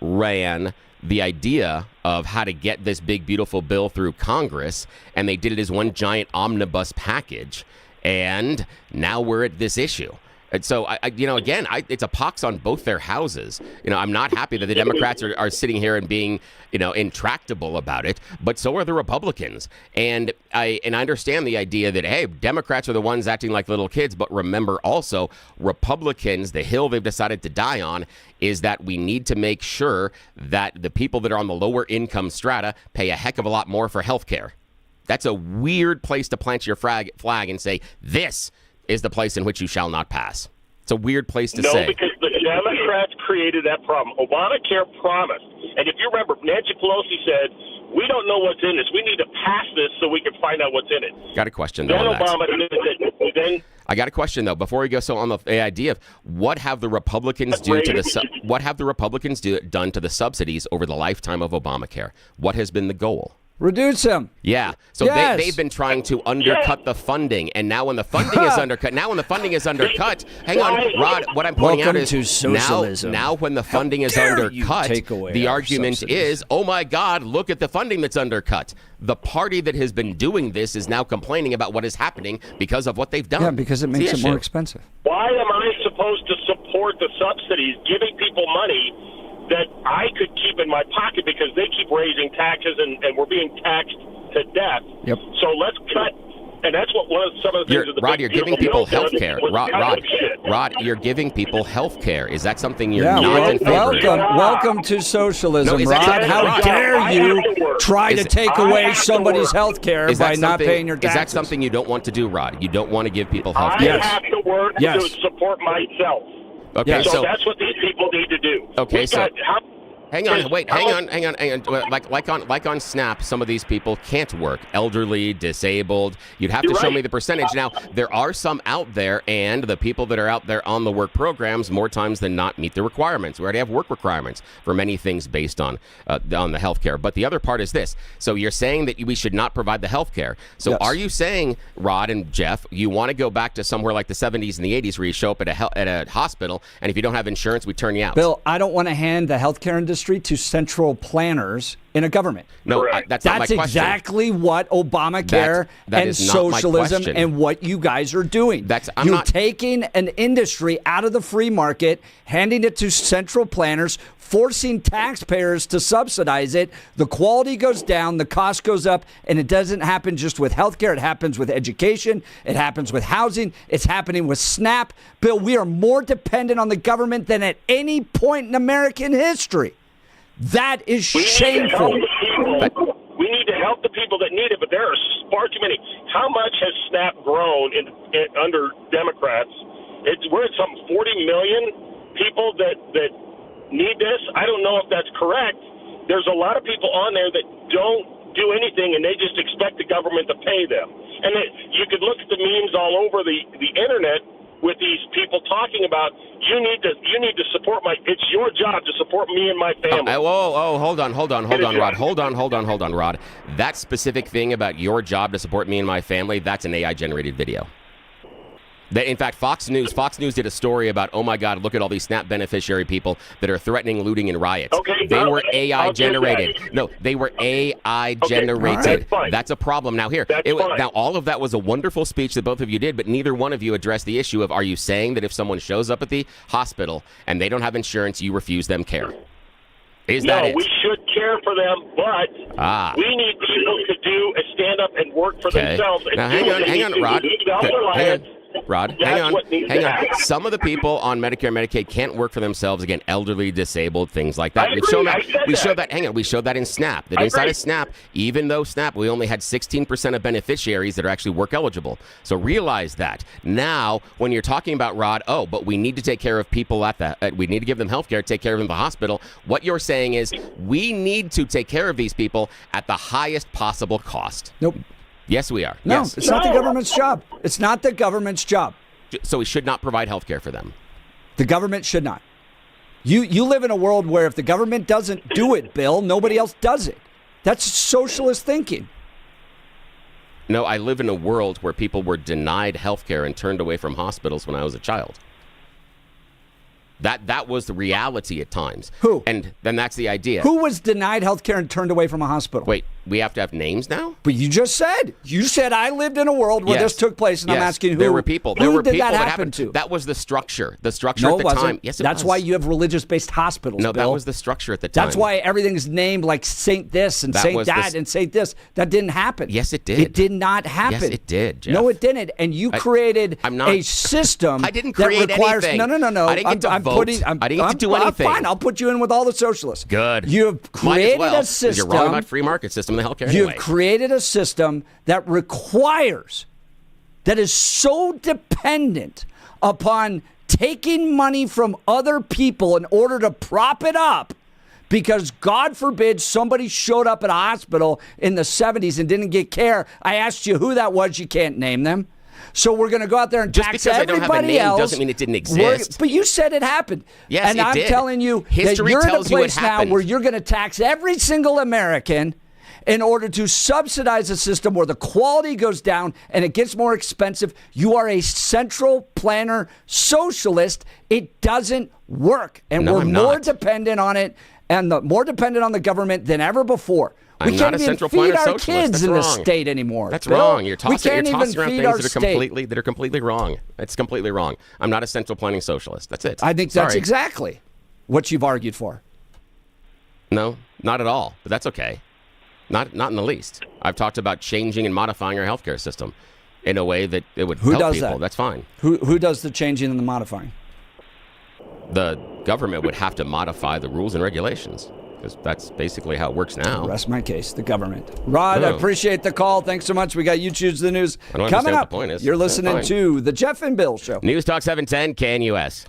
[SPEAKER 2] ran the idea of how to get this big, beautiful bill through Congress, and they did it as one giant omnibus package. And now we're at this issue. And so, it's a pox on both their houses. I'm not happy that the Democrats are sitting here and being, intractable about it, but so are the Republicans. And I understand the idea that, hey, Democrats are the ones acting like little kids, but remember also, Republicans, the hill they've decided to die on is that we need to make sure that the people that are on the lower income strata pay a heck of a lot more for health care. That's a weird place to plant your flag and say, this is the place in which you shall not pass. It's a weird place to say.
[SPEAKER 15] No, because the Democrats created that problem. Obamacare promised. And if you remember, Nancy Pelosi said, we don't know what's in this. We need to pass this so we can find out what's in it.
[SPEAKER 2] Got a question, though, on that. I got a question, though, before we go. So on the idea of what have the Republicans done to the subsidies over the lifetime of Obamacare? What has been the goal?
[SPEAKER 1] Reduce them.
[SPEAKER 2] Yeah. So they've been trying to undercut the funding, and now when the funding is undercut, hang on, Rod, what I'm pointing out is now when the funding is undercut, the argument is, oh my God, look at the funding that's undercut. The party that has been doing this is now complaining about what is happening because of what they've done.
[SPEAKER 1] Yeah, because it makes it more expensive.
[SPEAKER 15] Why am I supposed to support the subsidies, giving people money that I could keep in my pocket because they keep raising taxes and we're being taxed to death?
[SPEAKER 1] Yep.
[SPEAKER 15] So let's cut, and that's what some of the things.
[SPEAKER 2] Rod, you're giving people health care. Rod, you're giving people health care. Is that something you're not in favor of?
[SPEAKER 1] Welcome to socialism, Rod. How dare you try to take away somebody's health care by not paying your taxes?
[SPEAKER 2] Is that something you don't want to do, Rod? You don't want to give people health care?
[SPEAKER 15] I have to work to support myself.
[SPEAKER 2] Okay,
[SPEAKER 15] so that's what these people need to do.
[SPEAKER 2] Okay, Hang on. Like on Snap, some of these people can't work. Elderly, disabled. You'd have to show me the percentage. Now, there are some out there, and the people that are out there on the work programs, more times than not, meet the requirements. We already have work requirements for many things based on the health care. But the other part is this. So you're saying that we should not provide the health care. So are you saying, Rod and Jeff, you want to go back to somewhere like the 70s and the 80s where you show up at a hospital, and if you don't have insurance, we turn you out?
[SPEAKER 1] Bill, I don't want to hand the healthcare industry to central planners in a government.
[SPEAKER 2] No, that's not my question.
[SPEAKER 1] That's exactly what Obamacare
[SPEAKER 2] that
[SPEAKER 1] and
[SPEAKER 2] is not my
[SPEAKER 1] socialism
[SPEAKER 2] question.
[SPEAKER 1] and what you guys are doing. You're taking an industry out of the free market, handing it to central planners, forcing taxpayers to subsidize it. The quality goes down, the cost goes up, and it doesn't happen just with healthcare. It happens with education. It happens with housing. It's happening with SNAP. Bill, we are more dependent on the government than at any point in American history. That is shameful.
[SPEAKER 15] We need to help the people that need it, but there are far too many. How much has SNAP grown under Democrats? We're at some 40 million people that need this. I don't know if that's correct. There's a lot of people on there that don't do anything, and they just expect the government to pay them. And you could look at the memes all over the internet with these people talking about you need to support it's your job to support me and my family.
[SPEAKER 2] Hold on, Rod. That specific thing about your job to support me and my family, that's an AI generated video. In fact, Fox News did a story about, oh my God, look at all these SNAP beneficiary people that are threatening looting and riots. They were AI generated. No, they were AI generated. That's a problem. Now now all of that was a wonderful speech that both of you did, but neither one of you addressed the issue of, are you saying that if someone shows up at the hospital and they don't have insurance, you refuse them care? Is that it?
[SPEAKER 15] We should care for them, but we need people to stand up and work for themselves. And
[SPEAKER 2] now, hang on, Rod. Hang on. Some of the people on Medicare and Medicaid can't work for themselves. Again, elderly, disabled, things like that. We showed that. Hang on. We showed that in SNAP. That inside of SNAP, even though SNAP, we only had 16% of beneficiaries that are actually work eligible. So realize that. Now, when you're talking about, Rod, but we need to take care of people we need to give them health care, take care of them in the hospital. What you're saying is we need to take care of these people at the highest possible cost.
[SPEAKER 1] Nope.
[SPEAKER 2] Yes, we are.
[SPEAKER 1] No,
[SPEAKER 2] yes.
[SPEAKER 1] It's not the government's job. It's not the government's job.
[SPEAKER 2] So we should not provide health care for them.
[SPEAKER 1] The government should not. You live in a world where if the government doesn't do it, Bill, nobody else does it. That's socialist thinking.
[SPEAKER 2] No, I live in a world where people were denied health care and turned away from hospitals when I was a child. That was the reality at times.
[SPEAKER 1] Who?
[SPEAKER 2] And then that's the idea.
[SPEAKER 1] Who was denied health care and turned away from a hospital?
[SPEAKER 2] Wait, we have to have names now?
[SPEAKER 1] But you just said. You said I lived in a world where this took place, and I'm asking who.
[SPEAKER 2] There were people.
[SPEAKER 1] Who did that happen to?
[SPEAKER 2] That was the structure. The structure
[SPEAKER 1] no,
[SPEAKER 2] at the
[SPEAKER 1] it wasn't.
[SPEAKER 2] time. Yes, it
[SPEAKER 1] That's
[SPEAKER 2] was.
[SPEAKER 1] why you have religious-based hospitals,
[SPEAKER 2] No,
[SPEAKER 1] Bill.
[SPEAKER 2] that was the structure at the time.
[SPEAKER 1] That's why everything's named like Saint this and Saint that and Saint this. That didn't happen.
[SPEAKER 2] Yes, it did.
[SPEAKER 1] It did not happen.
[SPEAKER 2] Yes, it did, Jeff.
[SPEAKER 1] No, it didn't. And you created a system
[SPEAKER 2] I didn't create
[SPEAKER 1] that requires...
[SPEAKER 2] anything.
[SPEAKER 1] No.
[SPEAKER 2] I didn't get to vote. I didn't get to do anything.
[SPEAKER 1] Fine, I'll put you in with all the socialists.
[SPEAKER 2] Good.
[SPEAKER 1] You have created a system...
[SPEAKER 2] You're wrong about free market system in the healthcare
[SPEAKER 1] You've created a system that requires, that is so dependent upon taking money from other people in order to prop it up, because God forbid somebody showed up at a hospital in the 70s and didn't get care. I asked you who that was. You can't name them. So we're going to go out there and tax everybody else.
[SPEAKER 2] Just because I don't have a name doesn't mean it didn't exist.
[SPEAKER 1] But you said it happened.
[SPEAKER 2] Yes,
[SPEAKER 1] and
[SPEAKER 2] it
[SPEAKER 1] I'm
[SPEAKER 2] did.
[SPEAKER 1] telling you
[SPEAKER 2] History
[SPEAKER 1] that you're in a
[SPEAKER 2] tells you it
[SPEAKER 1] place now
[SPEAKER 2] happened.
[SPEAKER 1] where you're going to tax every single American in order to subsidize a system where the quality goes down and it gets more expensive. You are a central planner socialist. It doesn't work. And we're more dependent on it and more dependent on the government than ever before. We can't even feed our kids in the state anymore.
[SPEAKER 2] That's wrong. You're tossing around things
[SPEAKER 1] that
[SPEAKER 2] are completely wrong. It's completely wrong. I'm not a central planning socialist. That's it.
[SPEAKER 1] I think that's exactly what you've argued for.
[SPEAKER 2] No, not at all. But that's okay. Not in the least. I've talked about changing and modifying our healthcare system in a way that it would help people. That's fine.
[SPEAKER 1] Who does the changing and the modifying?
[SPEAKER 2] The government would have to modify the rules and regulations, because that's basically how it works now.
[SPEAKER 1] Rest my case, the government. Rod, I appreciate the call. Thanks so much. We got You Choose the News coming up.
[SPEAKER 2] What the point is.
[SPEAKER 1] You're listening to the Jeff and Bill Show.
[SPEAKER 2] News Talk 710 KNUS.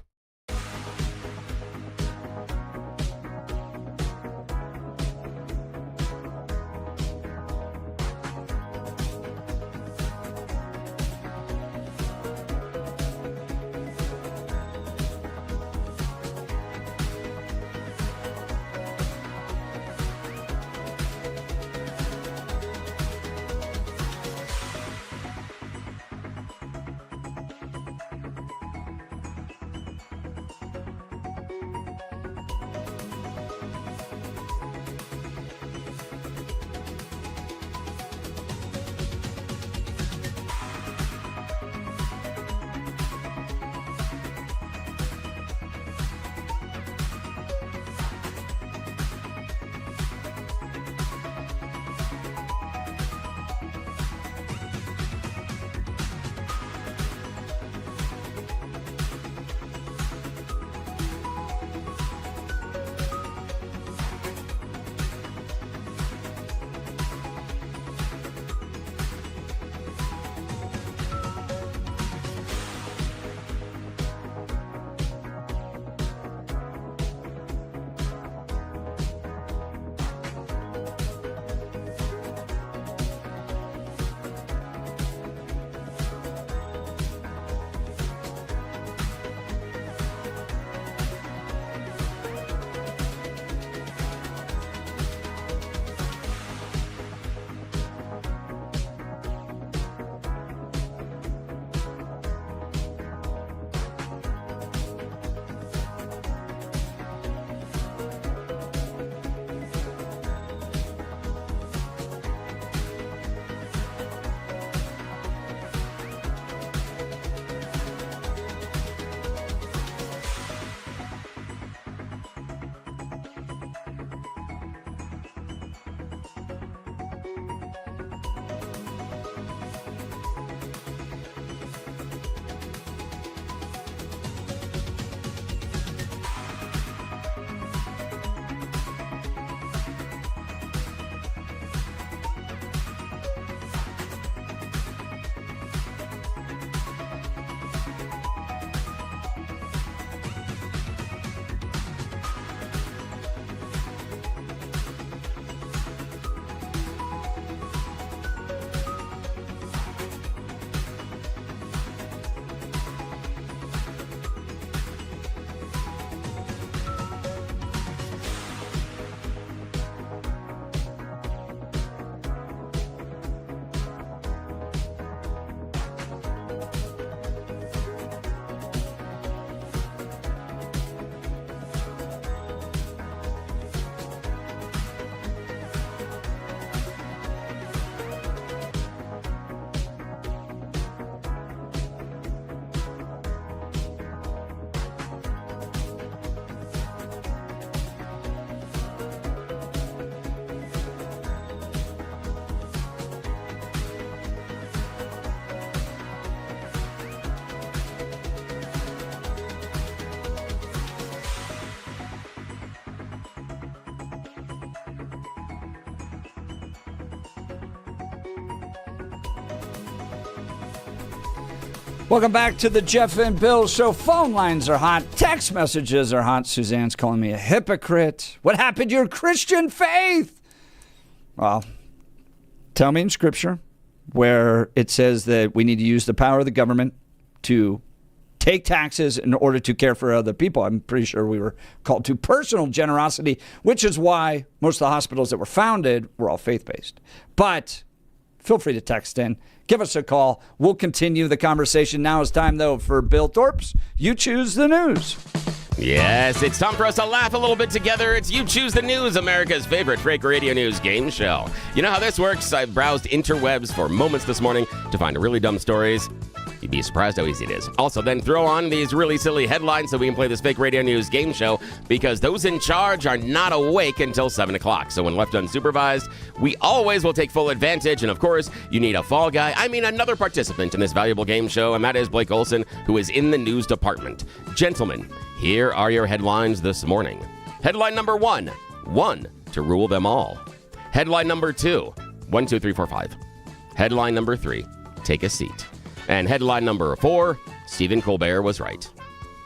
[SPEAKER 1] Welcome back to the Jeff and Bill Show. Phone lines are hot. Text messages are hot. Suzanne's calling me a hypocrite. What happened to your Christian faith? Well, tell me in Scripture where it says that we need to use the power of the government to take taxes in order to care for other people. I'm pretty sure we were called to personal generosity, which is why most of the hospitals that were founded were all faith-based. But feel free to text in. Give us a call. We'll continue the conversation. Now it's time, though, for Bill Thorpe's You Choose the News.
[SPEAKER 2] Yes, it's time for us to laugh a little bit together. It's You Choose the News, America's favorite fake radio news game show. You know how this works? I browsed interwebs for moments this morning to find really dumb stories. You'd be surprised how easy it is. Also, then throw on these really silly headlines so we can play this fake radio news game show, because those in charge are not awake until 7 o'clock. So when left unsupervised, we always will take full advantage. And of course, you need a fall guy. I mean, another participant in this valuable game show, and that is Blake Olson, who is in the news department. Gentlemen, here are your headlines this morning. Headline number 1, to rule them all. Headline number 2, 1, 2, 3, 4, 5. Headline number 3, take a seat. And headline number 4, Stephen Colbert was right.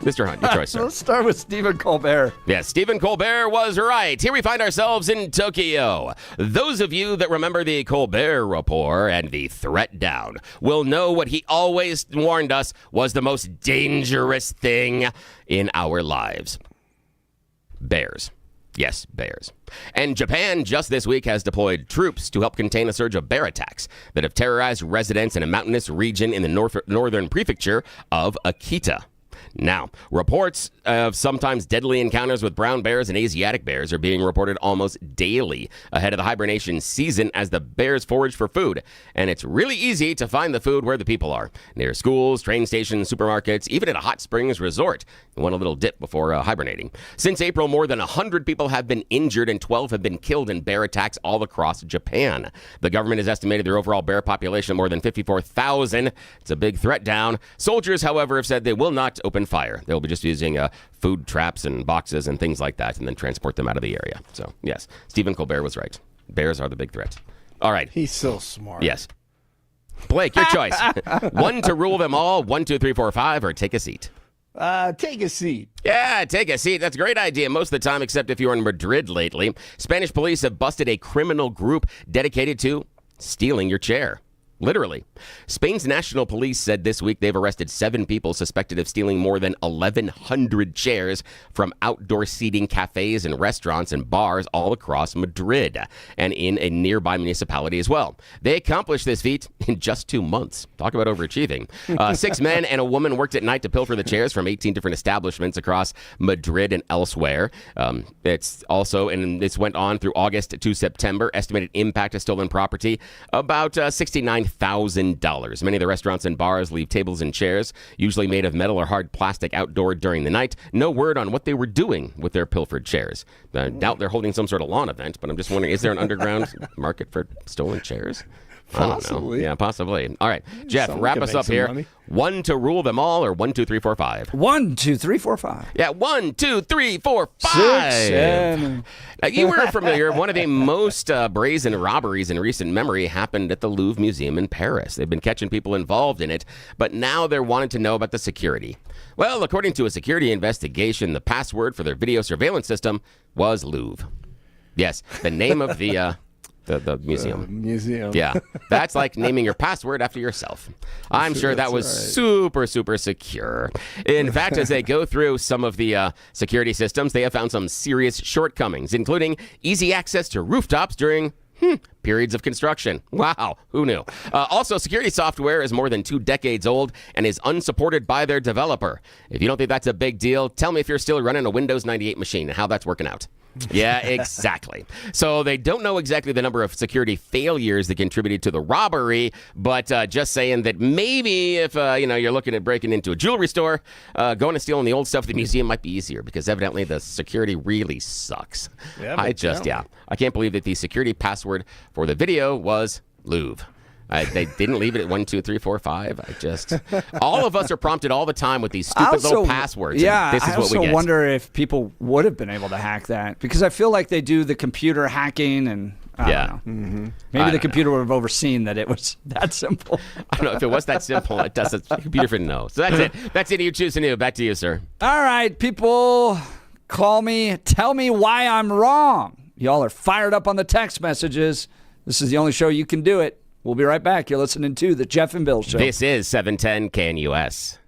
[SPEAKER 2] Mr. Hunt, your choice, sir.
[SPEAKER 1] Let's start with Stephen Colbert.
[SPEAKER 2] Yes, Stephen Colbert was right. Here we find ourselves in Tokyo. Those of you that remember the Colbert Report and the threat down will know what he always warned us was the most dangerous thing in our lives. Bears. Yes, bears. And Japan just this week has deployed troops to help contain a surge of bear attacks that have terrorized residents in a mountainous region in the northern prefecture of Akita. Now, reports of sometimes deadly encounters with brown bears and Asiatic bears are being reported almost daily ahead of the hibernation season as the bears forage for food. And it's really easy to find the food where the people are, near schools, train stations, supermarkets, even at a hot springs resort. You want a little dip before hibernating. Since April, more than 100 people have been injured and 12 have been killed in bear attacks all across Japan. The government has estimated their overall bear population more than 54,000. It's a big threat down. Soldiers, however, have said they will not open fire. They'll be just using food traps and boxes and things like that and then transport them out of the area. So, yes, Stephen Colbert was right. Bears are the big threat. All right.
[SPEAKER 5] He's so smart.
[SPEAKER 2] Yes. Blake, your choice. 1 to rule them all, 1, 2, 3, 4, 5, or take a seat.
[SPEAKER 5] Take a seat.
[SPEAKER 2] Yeah, take a seat. That's a great idea most of the time, except if you're in Madrid lately. Spanish police have busted a criminal group dedicated to stealing your chair. Literally. Spain's national police said this week they've arrested 7 people suspected of stealing more than 1,100 chairs from outdoor seating cafes and restaurants and bars all across Madrid and in a nearby municipality as well. They accomplished this feat in just 2 months. Talk about overachieving. 6 men and a woman worked at night to pilfer the chairs from 18 different establishments across Madrid and elsewhere. It's also, and this went on through August to September, estimated impact of stolen property, about $69,000. Many of the restaurants and bars leave tables and chairs, usually made of metal or hard plastic, outdoor during the night. No word on what they were doing with their pilfered chairs. I doubt they're holding some sort of lawn event, but I'm just wondering, is there an underground market for stolen chairs?
[SPEAKER 5] Possibly.
[SPEAKER 2] Yeah, possibly. All right, Jeff,
[SPEAKER 5] Someone
[SPEAKER 2] wrap
[SPEAKER 5] can
[SPEAKER 2] us
[SPEAKER 5] make
[SPEAKER 2] up
[SPEAKER 5] some
[SPEAKER 2] here.
[SPEAKER 5] money.
[SPEAKER 2] 1 to rule them all, or 1, 2, 3, 4, 5?
[SPEAKER 1] 1, 2, 3, 4, 5.
[SPEAKER 2] Yeah, 1, 2, 3, 4, 5.
[SPEAKER 1] 6, 7.
[SPEAKER 2] Now, you were familiar. One of the most brazen robberies in recent memory happened at the Louvre Museum in Paris. They've been catching people involved in it, but now they're wanting to know about the security. Well, according to a security investigation, the password for their video surveillance system was Louvre. Yes, the name of the museum.
[SPEAKER 5] Museum.
[SPEAKER 2] Yeah, that's like naming your password after yourself. I'm sure that was super, super secure. In fact, as they go through some of the security systems, they have found some serious shortcomings, including easy access to rooftops during periods of construction. Wow, who knew? Also, security software is more than 2 decades old and is unsupported by their developer. If you don't think that's a big deal, tell me if you're still running a Windows 98 machine and how that's working out. Yeah, exactly. So they don't know exactly the number of security failures that contributed to the robbery, but just saying that maybe if you're looking at breaking into a jewelry store, going and stealing the old stuff at the museum might be easier because evidently the security really sucks.
[SPEAKER 5] Yeah,
[SPEAKER 2] I can't believe that the security password for the video was Louvre. They didn't leave it at 1, 2, 3, 4, 5. All of us are prompted all the time with these stupid little passwords.
[SPEAKER 1] Yeah,
[SPEAKER 2] this is
[SPEAKER 1] I
[SPEAKER 2] what we
[SPEAKER 1] also
[SPEAKER 2] get.
[SPEAKER 1] wonder if people would have been able to hack that because I feel like they do the computer hacking and I
[SPEAKER 2] Yeah.
[SPEAKER 1] don't know. Maybe the computer would have overseen that it was that simple.
[SPEAKER 2] I don't know if it was that simple. It doesn't. The computer didn't know. So that's it. That's it. You choose a new. Back to you, sir.
[SPEAKER 1] All right, people, call me. Tell me why I'm wrong. Y'all are fired up on the text messages. This is the only show you can do it. We'll be right back. You're listening to The Jeff and Bill Show.
[SPEAKER 2] This is 710 KNUS.